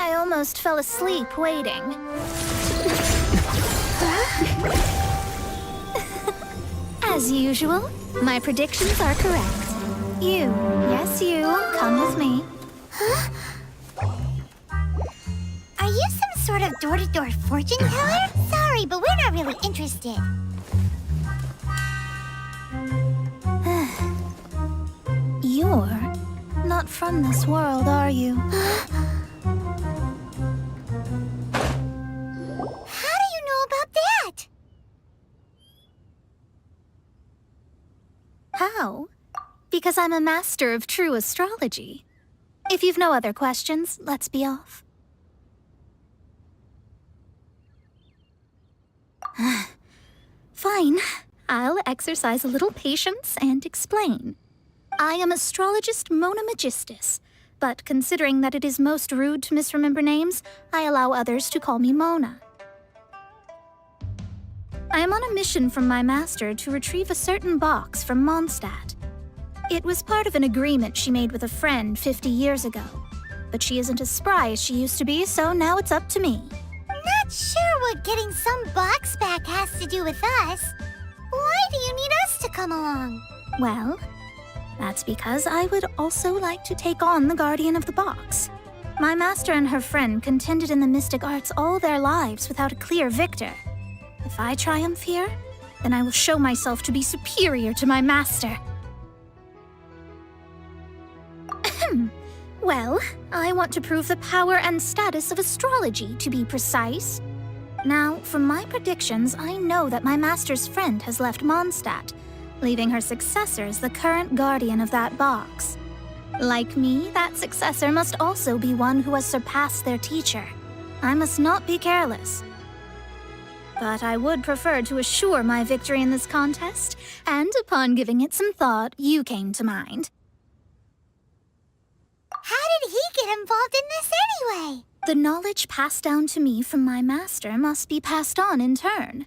I almost fell asleep waiting. As usual, my predictions are correct. You, yes you, come with me. Huh? Are you some sort of door-to-door fortune teller? Sorry, but we're not really interested. You're not from this world, are you? How do you know about that? How? Because I'm a master of true astrology. If you've no other questions, let's be off. Fine. I'll exercise a little patience and explain. I am astrologist Mona Magistus, but considering that it is most rude to misremember names, I allow others to call me Mona. I am on a mission from my master to retrieve a certain box from Mondstadt. It was part of an agreement she made with a friend 50 years ago, but she isn't as spry as she used to be, so now it's up to me. Not sure what getting some box back has to do with us. Why do you need us to come along? Well, that's because I would also like to take on the Guardian of the Box. My master and her friend contended in the mystic arts all their lives without a clear victor. If I triumph here, then I will show myself to be superior to my master. Well, I want to prove the power and status of astrology, to be precise. Now, from my predictions, I know that my master's friend has left Mondstadt, leaving her successor as the current guardian of that box. Like me, that successor must also be one who has surpassed their teacher. I must not be careless. But I would prefer to assure my victory in this contest, and upon giving it some thought, you came to mind. How did he get involved in this anyway? The knowledge passed down to me from my master must be passed on in turn.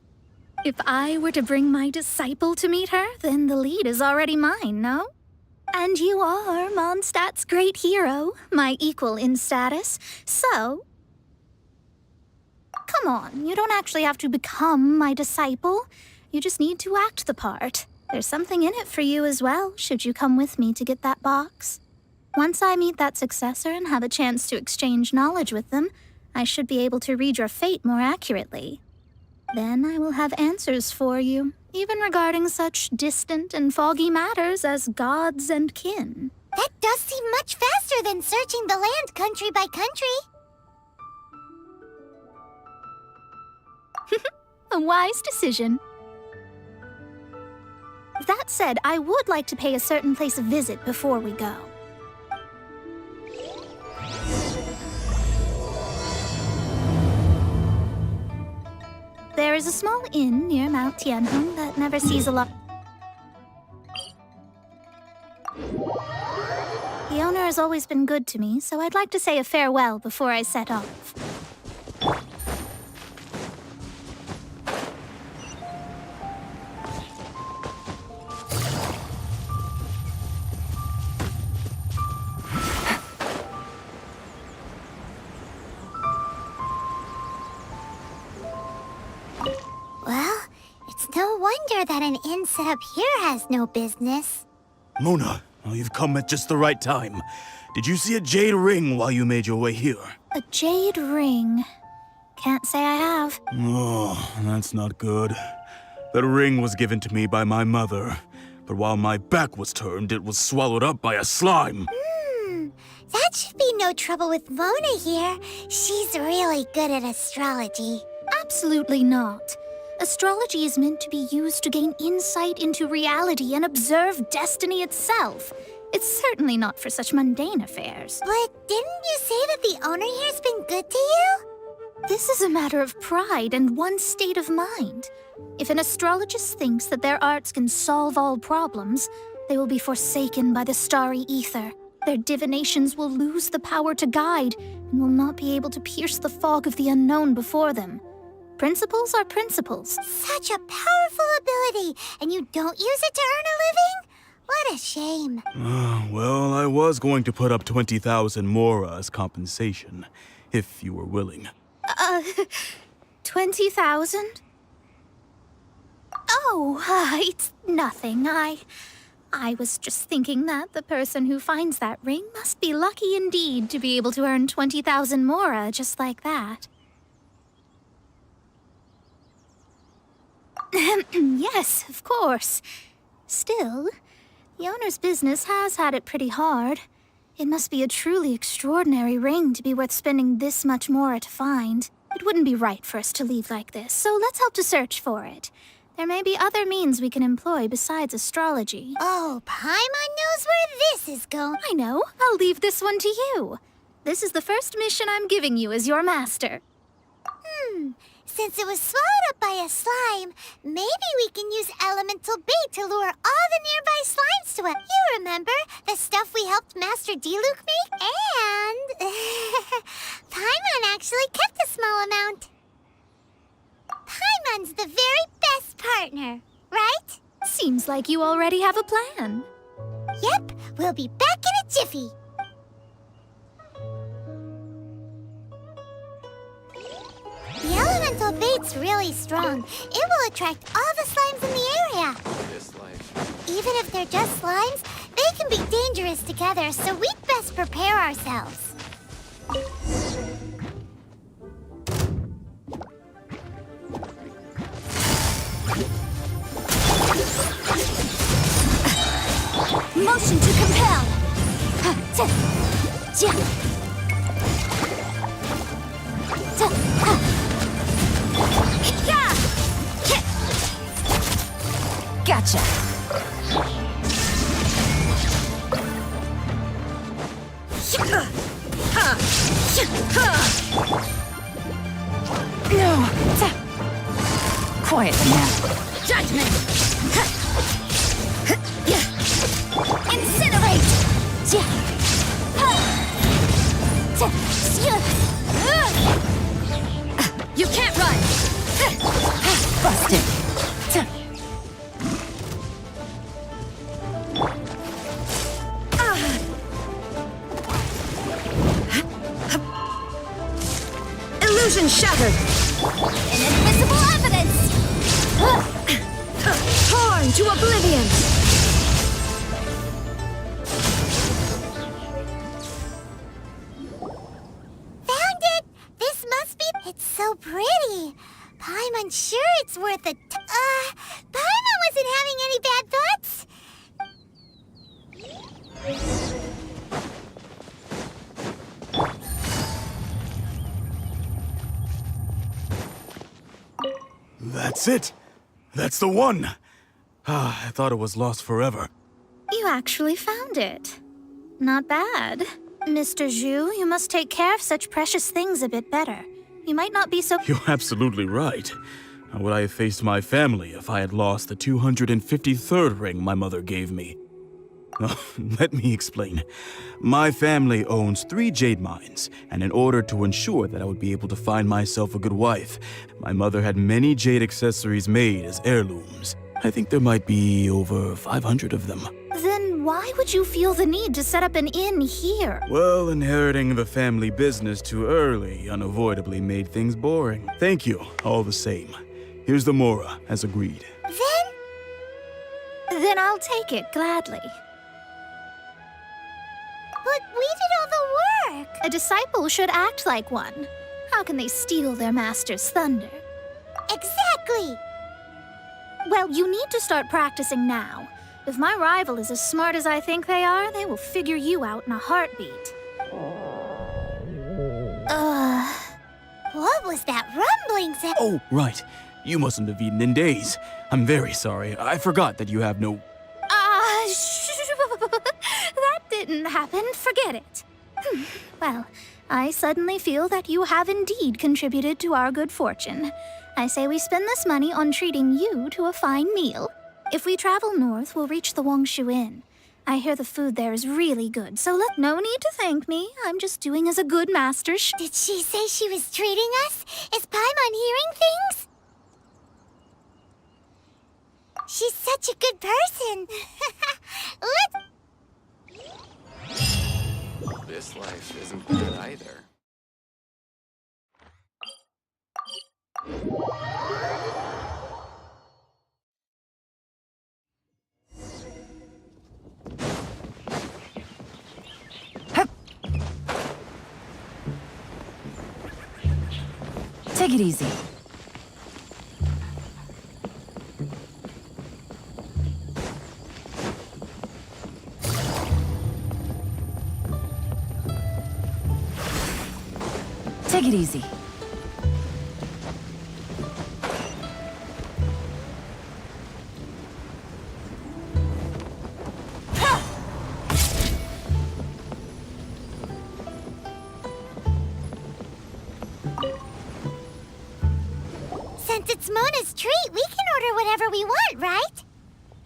If I were to bring my disciple to meet her, then the lead is already mine, no? And you are Mondstadt's great hero, my equal in status, so... Come on, you don't actually have to become my disciple. You just need to act the part. There's something in it for you as well, should you come with me to get that box. Once I meet that successor and have a chance to exchange knowledge with them, I should be able to read your fate more accurately. Then I will have answers for you, even regarding such distant and foggy matters as gods and kin. That does seem much faster than searching the land country by country. A wise decision. That said, I would like to pay a certain place a visit before we go. There is a small inn near Mount Tianheng that never sees a lot. The owner has always been good to me, so I'd like to say a farewell before I set off. Well, it's no wonder that an inn set up here has no business. Mona, you've come at just the right time. Did you see a jade ring while you made your way here? A jade ring? Can't say I have. Oh, that's not good. That ring was given to me by my mother, but while my back was turned, it was swallowed up by a slime. That should be no trouble with Mona here. She's really good at astrology. Absolutely not. Astrology is meant to be used to gain insight into reality and observe destiny itself. It's certainly not for such mundane affairs. But didn't you say that the owner here's been good to you? This is a matter of pride and one's state of mind. If an astrologist thinks that their arts can solve all problems, they will be forsaken by the starry ether. Their divinations will lose the power to guide and will not be able to pierce the fog of the unknown before them. Principles are principles. Such a powerful ability, and you don't use it to earn a living? What a shame. Well, I was going to put up 20,000 mora as compensation. if you were willing. 20,000? Oh, it's nothing. I was just thinking that the person who finds that ring must be lucky indeed to be able to earn 20,000 mora just like that. Yes, of course. Still, the owner's business has had it pretty hard. It must be a truly extraordinary ring to be worth spending this much mora to find. It wouldn't be right for us to leave like this, so let's help to search for it. There may be other means we can employ besides astrology. Oh, Paimon knows where this is going. I know. I'll leave this one to you. This is the first mission I'm giving you as your master. Since it was swallowed up by a slime, maybe we can use elemental bait to lure all the nearby slimes to it. You remember the stuff we helped Master Diluc make? And Paimon actually kept a small amount. Paimon's the very best partner, right? Seems like you already have a plan. Yep, we'll be back in a jiffy. The elemental bait's really strong. It will attract all the slimes in the area. Even if they're just slimes, they can be dangerous together, so we'd best prepare ourselves. Motion to compel! Gotcha! Quiet now. Judgment! Incinerate! You can't run! Busted! Illusion shattered! Inadmissible evidence! Torn to oblivion! Found it! This must be... It's so pretty. Paimon's sure it's worth it. Paimon wasn't having any bad thoughts. That's it! That's the one! I thought it was lost forever. You actually found it. Not bad. Mr. Zhu, you must take care of such precious things a bit better. You might not be so... You're absolutely right. How would I have faced my family if I had lost the 253rd ring my mother gave me? Let me explain. My family owns 3 jade mines, and in order to ensure that I would be able to find myself a good wife, my mother had many jade accessories made as heirlooms. I think there might be over 500 of them. Then why would you feel the need to set up an inn here? Well, inheriting the family business too early unavoidably made things boring. Thank you, all the same. Here's the mora, as agreed. Then I'll take it gladly. But we did all the work. A disciple should act like one. How can they steal their master's thunder? Exactly. Well, you need to start practicing now. If my rival is as smart as I think they are, they will figure you out in a heartbeat. What was that rumbling sound? Oh, right. You mustn't have eaten in days. I'm very sorry. I forgot that you have no... That didn't happen. Forget it. Well, I suddenly feel that you have indeed contributed to our good fortune. I say we spend this money on treating you to a fine meal. If we travel north, we'll reach the Wongshu Inn. I hear the food there is really good, so no need to thank me. I'm just doing as a good master Did she say she was treating us? Is Paimon hearing things? She's such a good person. Let's... This life isn't good either. Take it easy. Take it easy. Since it's Mona's treat, we can order whatever we want, right?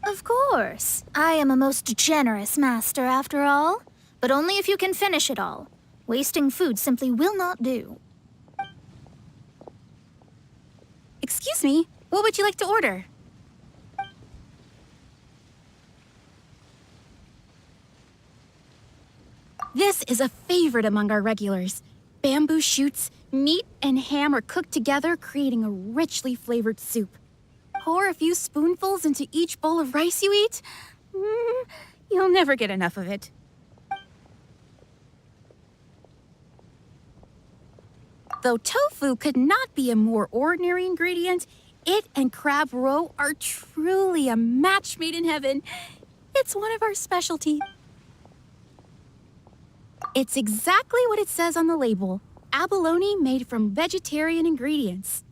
Of course. I am a most generous master, after all. But only if you can finish it all. Wasting food simply will not do. Excuse me, what would you like to order? This is a favorite among our regulars. Bamboo shoots, meat, and ham are cooked together, creating a richly flavored soup. Pour a few spoonfuls into each bowl of rice you eat. You'll never get enough of it. Though tofu could not be a more ordinary ingredient, it and crab roe are truly a match made in heaven. It's one of our specialties. It's exactly what it says on the label. Abalone made from vegetarian ingredients.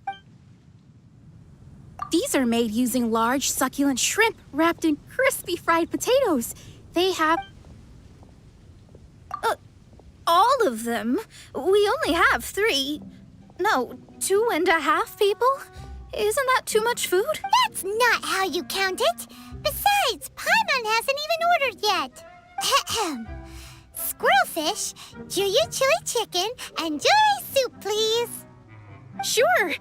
These are made using large, succulent shrimp wrapped in crispy fried potatoes. They have... All of them? We only have 3. No, 2.5 people? Isn't that too much food? That's not how you count it. Besides, Paimon hasn't even ordered yet. Ahem. Squirrelfish, Juyu chili chicken, and jewelry soup, please. Sure.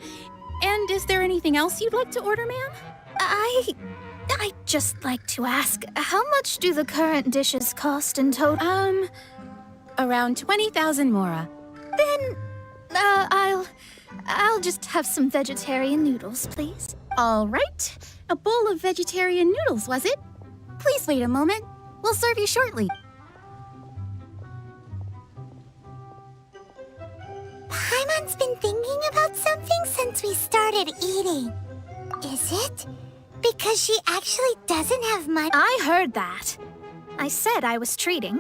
And is there anything else you'd like to order, ma'am? I'd just like to ask, how much do the current dishes cost in total? Around 20,000 mora. Then, I'll just have some vegetarian noodles, please. All right. A bowl of vegetarian noodles, was it? Please wait a moment. We'll serve you shortly. Paimon's been thinking about something since we started eating. Is it? Because she actually doesn't have money. I heard that. I said I was treating.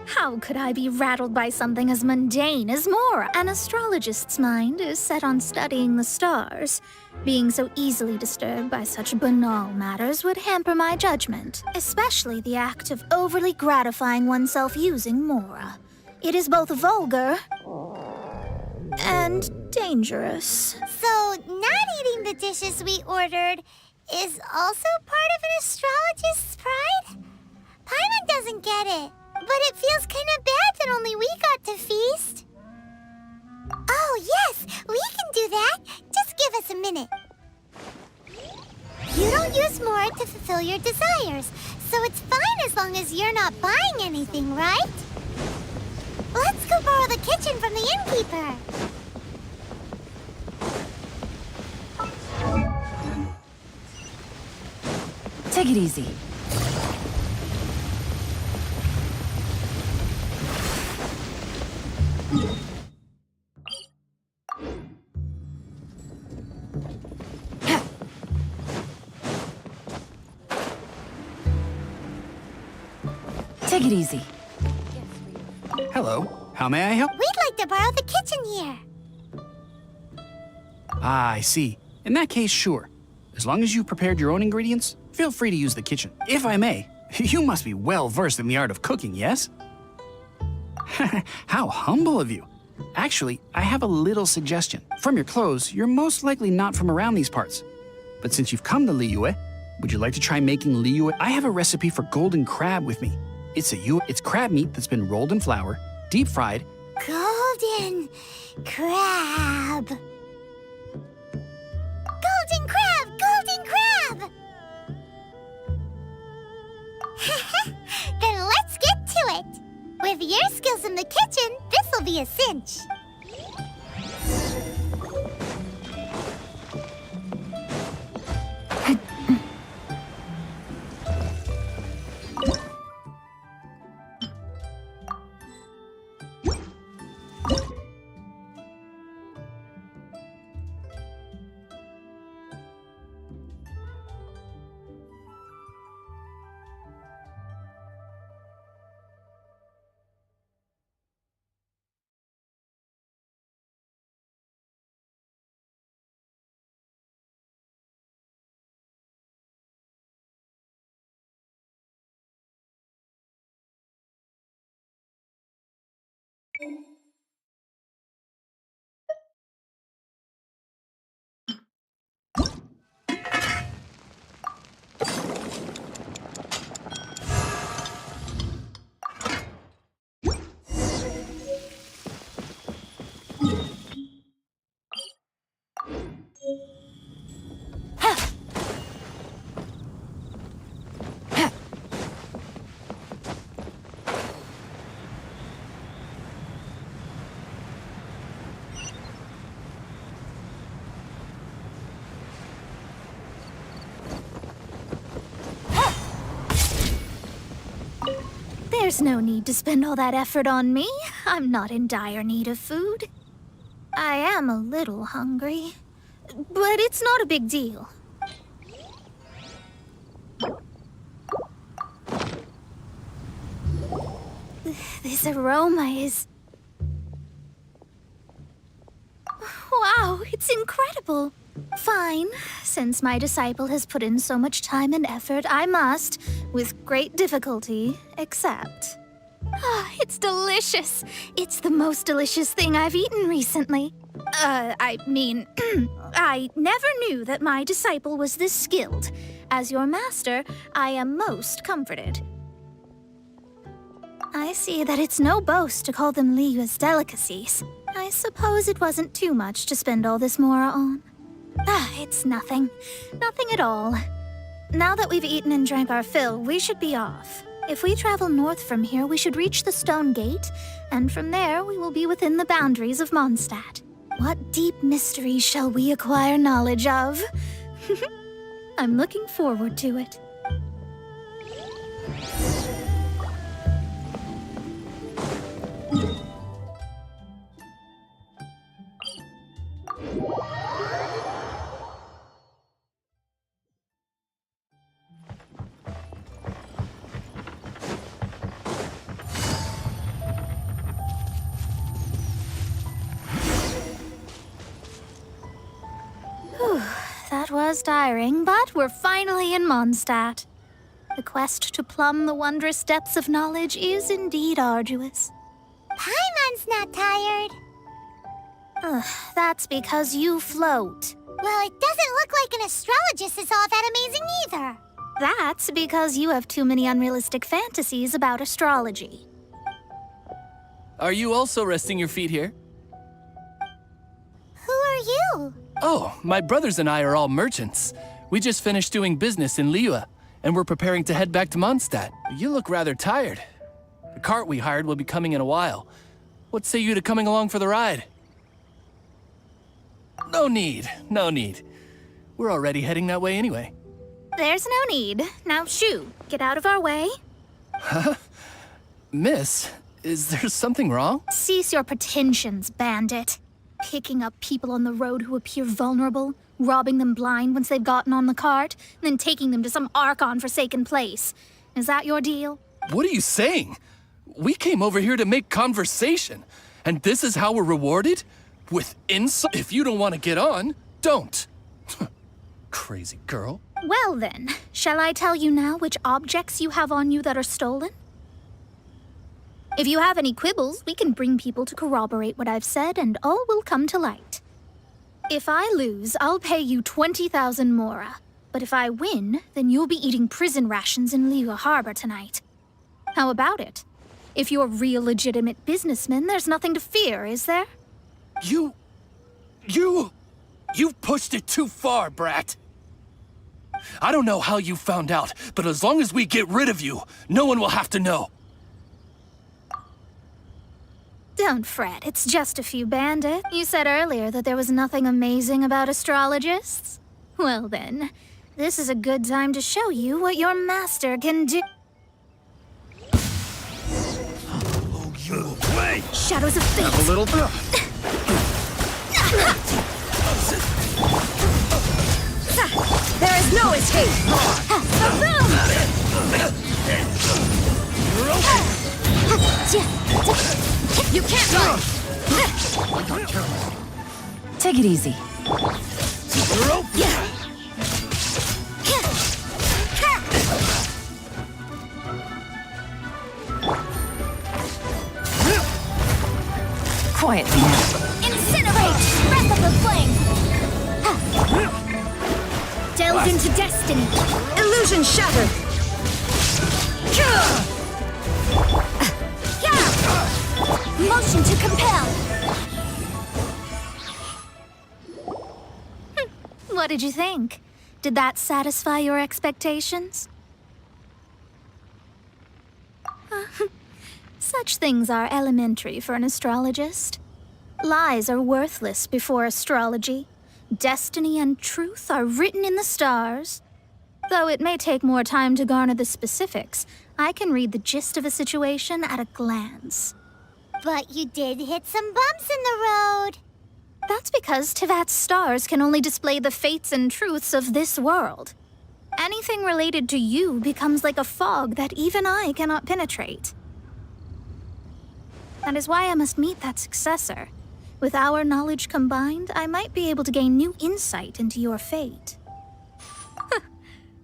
How could I be rattled by something as mundane as Mora? An astrologist's mind is set on studying the stars. Being so easily disturbed by such banal matters would hamper my judgment, especially the act of overly gratifying oneself using Mora. It is both vulgar and dangerous. So, not eating the dishes we ordered is also part of an astrologist's pride? Paimon doesn't get it, but it feels kind of bad that only we got to feast. Oh, yes, we can do that. Just give us a minute. You don't use more to fulfill your desires, so it's fine as long as you're not buying anything, right? Let's go borrow the kitchen from the innkeeper. Take it easy. Take it easy. Hello, how may I help? We'd like to borrow the kitchen here. Ah, I see. In that case, sure. As long as you've prepared your own ingredients, feel free to use the kitchen. If I may, you must be well versed in the art of cooking, yes? How humble of you. Actually, I have a little suggestion. From your clothes, you're most likely not from around these parts. But since you've come to Liyue, would you like to try making Liyue? I have a recipe for golden crab with me. It's crab meat that's been rolled in flour, deep fried. Golden crab. Golden crab! Golden crab! Then let's get to it. With your skills in the kitchen, this'll be a cinch. There's no need to spend all that effort on me. I'm not in dire need of food. I am a little hungry, but it's not a big deal. This aroma is... Wow, it's incredible. Fine. Since my disciple has put in so much time and effort, I must, with great difficulty, accept. Ah, it's delicious. It's the most delicious thing I've eaten recently. I mean, I never knew that my disciple was this skilled. As your master, I am most comforted. I see that it's no boast to call them Liyue's delicacies. I suppose it wasn't too much to spend all this mora on. Ah, it's nothing. Nothing at all. Now that we've eaten and drank our fill, we should be off. If we travel north from here, we should reach the Stone Gate, and from there we will be within the boundaries of Mondstadt. What deep mysteries shall we acquire knowledge of? I'm looking forward to it. That was tiring, but we're finally in Mondstadt. The quest to plumb the wondrous depths of knowledge is indeed arduous. Paimon's not tired. That's because you float. Well, it doesn't look like an astrologist is all that amazing either. That's because you have too many unrealistic fantasies about astrology. Are you also resting your feet here? Who are you? Oh, my brothers and I are all merchants. We just finished doing business in Liyue, and we're preparing to head back to Mondstadt. You look rather tired. The cart we hired will be coming in a while. What say you to coming along for the ride? No need, no need. We're already heading that way anyway. There's no need. Now shoo, get out of our way. Miss, is there something wrong? Cease your pretensions, bandit. Picking up people on the road who appear vulnerable, robbing them blind once they've gotten on the cart, then taking them to some Archon-forsaken place. Is that your deal? What are you saying? We came over here to make conversation, and this is how we're rewarded? With insult? If you don't want to get on, don't. Crazy girl. Well then, shall I tell you now which objects you have on you that are stolen? If you have any quibbles, we can bring people to corroborate what I've said, and all will come to light. If I lose, I'll pay you 20,000 mora. But if I win, then you'll be eating prison rations in Liyue Harbor tonight. How about it? If you're real legitimate businessmen, there's nothing to fear, is there? You've pushed it too far, brat. I don't know how you found out, but as long as we get rid of you, no one will have to know. Don't fret, it's just a few bandits. You said earlier that there was nothing amazing about astrologists. Well then, this is a good time to show you what your master can do. Wait! Shadows of fate! A little bit. There is no escape! You can't run! Take it easy. quietly now. Incinerate! Breath of the flame! Delve into destiny! Illusion shattered! Motion to compel! What did you think? Did that satisfy your expectations? Such things are elementary for an astrologist. Lies are worthless before astrology. Destiny and truth are written in the stars. Though it may take more time to garner the specifics, I can read the gist of a situation at a glance. But you did hit some bumps in the road. That's because Tivat's stars can only display the fates and truths of this world. Anything related to you becomes like a fog that even I cannot penetrate. That is why I must meet that successor. With our knowledge combined, I might be able to gain new insight into your fate.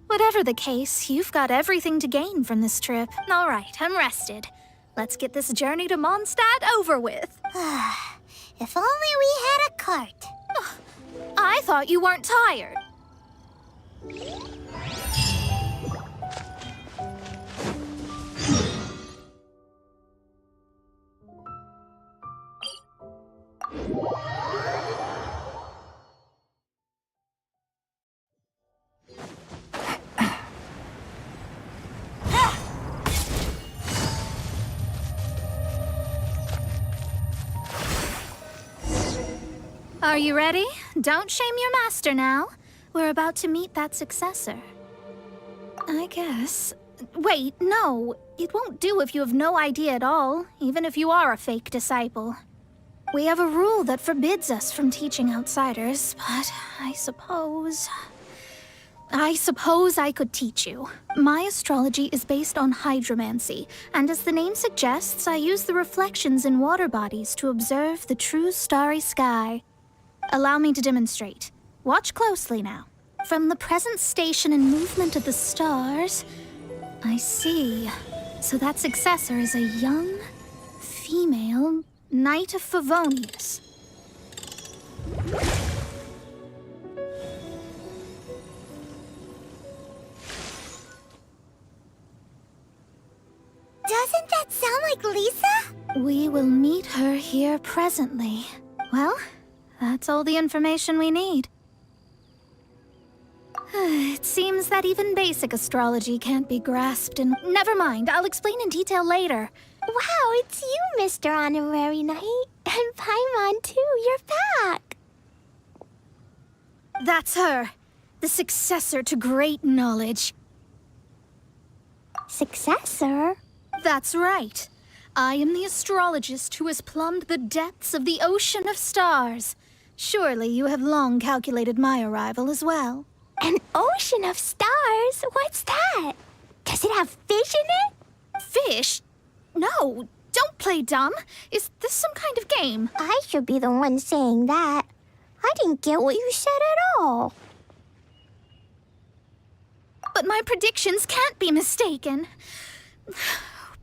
Whatever the case, you've got everything to gain from this trip. All right, I'm rested. Let's get this journey to Mondstadt over with. If only we had a cart. I thought you weren't tired. Are you ready? Don't shame your master now. We're about to meet that successor. I guess. Wait, no. It won't do if you have no idea at all, even if you are a fake disciple. We have a rule that forbids us from teaching outsiders, but I suppose I could teach you. My astrology is based on hydromancy, and as the name suggests, I use the reflections in water bodies to observe the true starry sky. Allow me to demonstrate. Watch closely now. From the present station and movement of the stars, I see. So that successor is a young, female Knight of Favonius. Doesn't that sound like Lisa? We will meet her here presently. Well, that's all the information we need. It seems that even basic astrology can't be grasped in... Never mind, I'll explain in detail later. Wow, it's you, Mr. Honorary Knight. And Paimon, too. You're back. That's her. The successor to great knowledge. Successor? That's right. I am the astrologist who has plumbed the depths of the ocean of stars. Surely you have long calculated my arrival as well. An ocean of stars? What's that? Does it have fish in it? Fish? No, don't play dumb. Is this some kind of game? I should be the one saying that. I didn't get what you said at all. But my predictions can't be mistaken.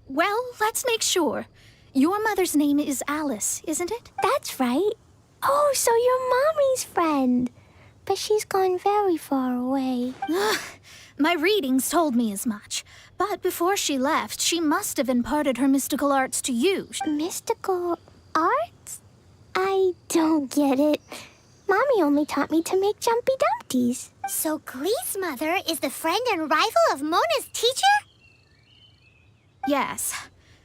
Well, let's make sure. Your mother's name is Alice, isn't it? That's right. Oh, so you're Mommy's friend. But she's gone very far away. My readings told me as much. But before she left, she must have imparted her mystical arts to you. Mystical arts? I don't get it. Mommy only taught me to make Jumpy Dumpties. So Glee's mother is the friend and rival of Mona's teacher? Yes.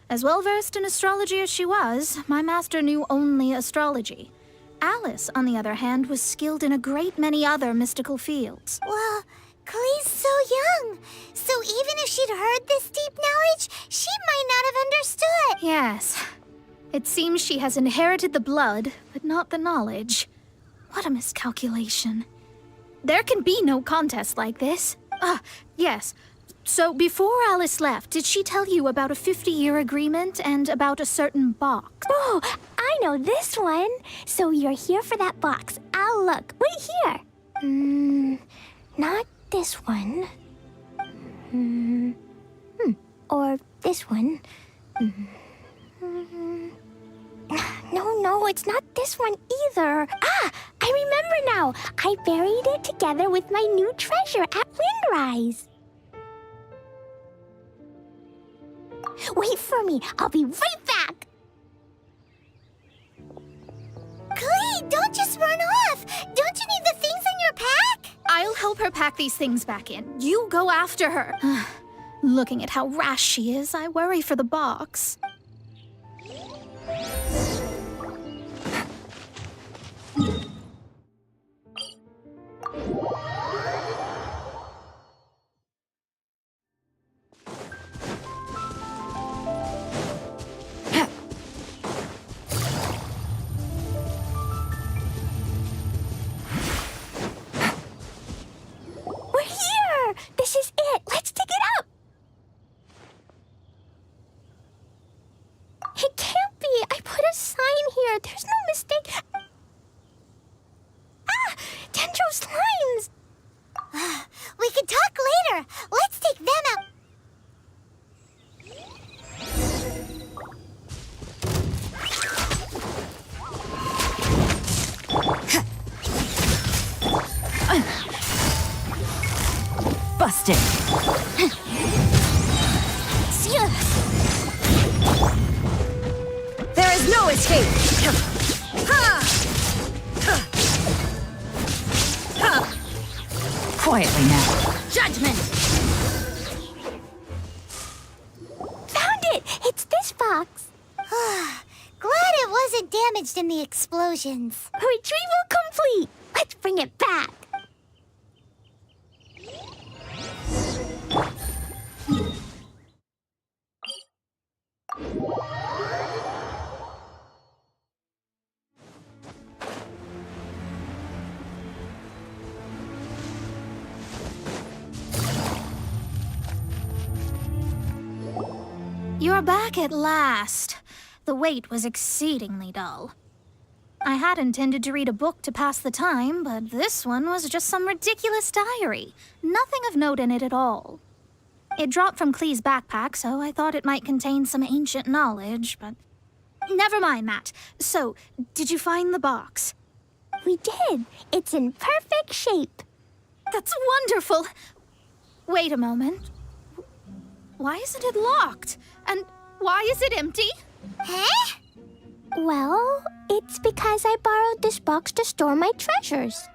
As well-versed in astrology as she was, my master knew only astrology. Alice, on the other hand, was skilled in a great many other mystical fields. Well, Glee's so young. So even if she'd heard this deep knowledge, she might not have understood. Yes. It seems she has inherited the blood, but not the knowledge. What a miscalculation. There can be no contest like this. Yes. So before Alice left, did she tell you about a 50-year agreement and about a certain box? Oh, I know this one. So you're here for that box. I'll look. Wait here. Not this one. Or this one. No, it's not this one either. Ah, I remember now. I buried it together with my new treasure at Windrise. Wait for me. I'll be right back. Klee, don't just run off. Don't you need the things in your pack? I'll help her pack these things back in. You go after her. Looking at how rash she is, I worry for the box. We're here. This is it. Let's dig it up. It can't be. I put a sign here. There's no mistake. Ah! Dendro slimes! We can talk later. Let's take them out. Busted. There is no escape. Quietly now. Judgment! Found it! It's this box. Glad it wasn't damaged in the explosions. Retrieval complete. Let's bring it back. You're back at last. The wait was exceedingly dull. I had intended to read a book to pass the time, but this one was just some ridiculous diary. Nothing of note in it at all. It dropped from Klee's backpack, so I thought it might contain some ancient knowledge, but... Never mind that. So, did you find the box? We did. It's in perfect shape. That's wonderful! Wait a moment. Why isn't it locked? And why is it empty? Huh? Well, it's because I borrowed this box to store my treasures.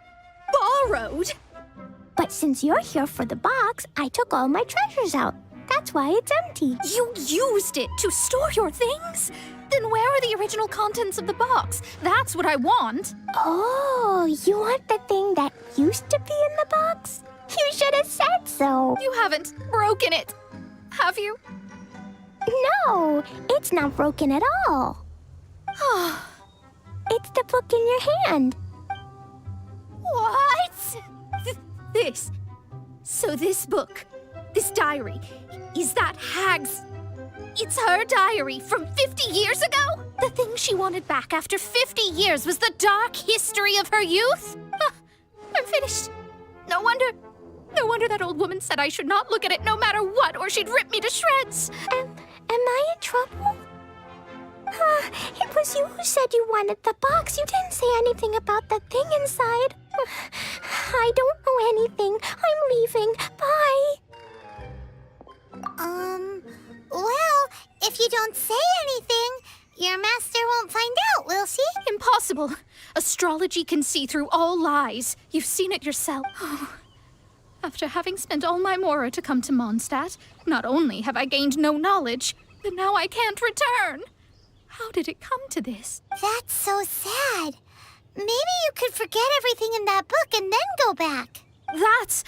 Borrowed? But since you're here for the box, I took all my treasures out. That's why it's empty. You used it to store your things? Then where are the original contents of the box? That's what I want. Oh, you want the thing that used to be in the box? You should have said so. You haven't broken it, have you? No, it's not broken at all. It's the book in your hand. What? This. So this book, this diary, is that Hag's... It's her diary from 50 years ago? The thing she wanted back after 50 years was the dark history of her youth? I'm finished. No wonder that old woman said I should not look at it no matter what, or she'd rip me to shreds. Am I in trouble? It was you who said you wanted the box. You didn't say anything about the thing inside. I don't know anything. I'm leaving. Bye. Well, if you don't say anything, your master won't find out, will she? Impossible. Astrology can see through all lies. You've seen it yourself. After having spent all my mora to come to Mondstadt, not only have I gained no knowledge, but now I can't return. How did it come to this? That's so sad. Maybe you could forget everything in that book and then go back. That's...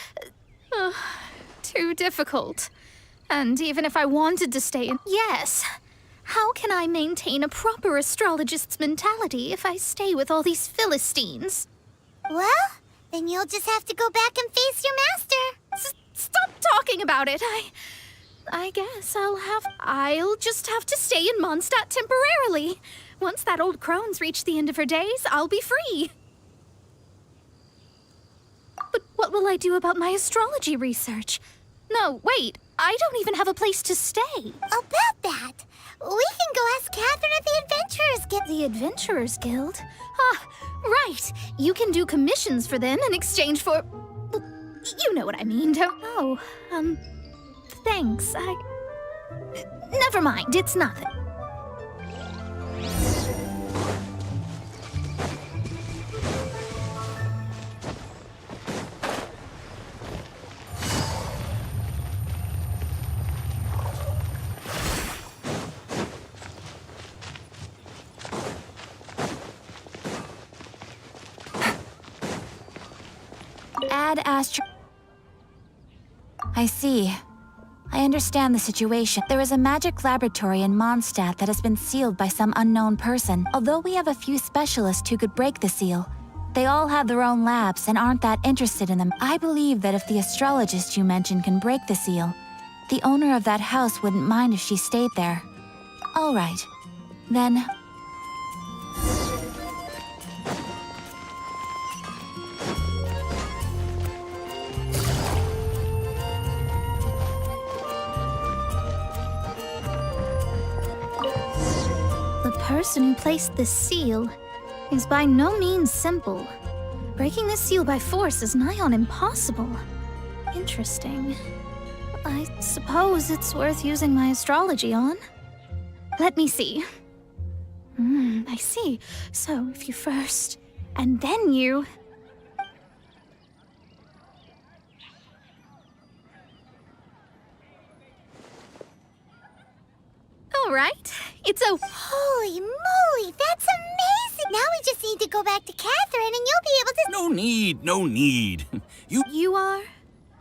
too difficult. And even if I wanted to stay in... Yes. How can I maintain a proper astrologist's mentality if I stay with all these Philistines? Well, then you'll just have to go back and face your master. Stop talking about it. I guess I'll just have to stay in Mondstadt temporarily. Once that old crone's reached the end of her days, I'll be free. But what will I do about my astrology research? No, wait. I don't even have a place to stay. About that, We can go ask Catherine at the Adventurers Guild. The Adventurers Guild? Ah, right. You can do commissions for them in exchange for... well, you know what I mean, don't... Oh, thanks. Never mind, it's nothing. Add Astro... I see. I understand the situation. There is a magic laboratory in Mondstadt that has been sealed by some unknown person. Although we have a few specialists who could break the seal, they all have their own labs and aren't that interested in them. I believe that if the astrologist you mentioned can break the seal, the owner of that house wouldn't mind if she stayed there. All right. Then... The person who placed this seal is by no means simple. Breaking this seal by force is nigh on impossible. Interesting. I suppose it's worth using my astrology on. Let me see. I see. So if you first, and then you... All right, it's a... Holy moly, that's amazing! Now we just need to go back to Catherine and you'll be able to... No need, no need. You are?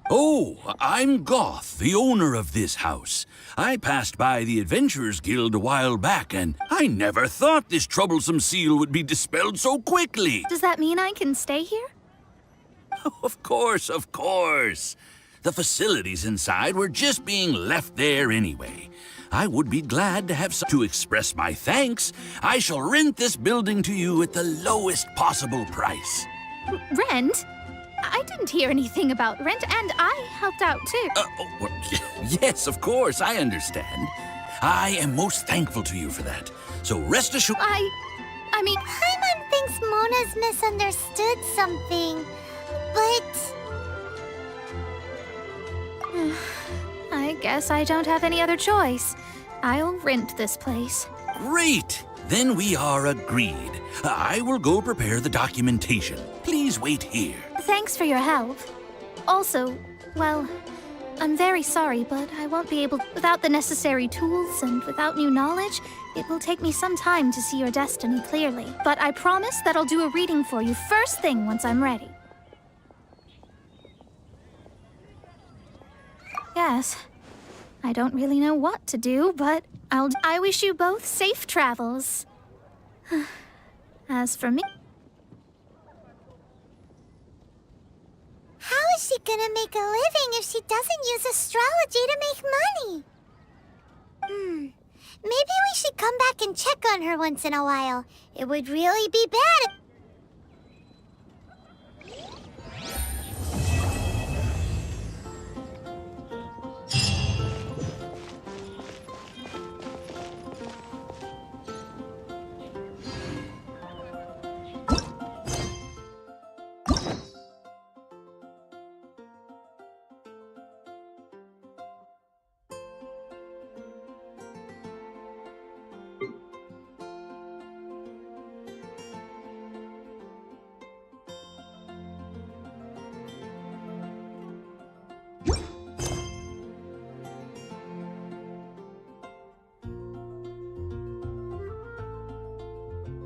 Oh, I'm Goth, the owner of this house. I passed by the Adventurers Guild a while back, and I never thought this troublesome seal would be dispelled so quickly. Does that mean I can stay here? Of course, of course. The facilities inside were just being left there anyway. I would be glad to have some... To express my thanks, I shall rent this building to you at the lowest possible price. Rent? I didn't hear anything about rent, and I helped out too. Yes, of course, I understand. I am most thankful to you for that. So rest assured... I mean... Paimon thinks Mona's misunderstood something, but... I guess I don't have any other choice. I'll rent this place. Great! Then we are agreed. I will go prepare the documentation. Please wait here. Thanks for your help. Also, well, I'm very sorry, but I won't be able... Without the necessary tools and without new knowledge, it will take me some time to see your destiny clearly. But I promise that I'll do a reading for you first thing once I'm ready. Yes. I don't really know what to do, but I wish you both safe travels. As for me... How is she gonna make a living if she doesn't use astrology to make money? Maybe we should come back and check on her once in a while. It would really be bad if...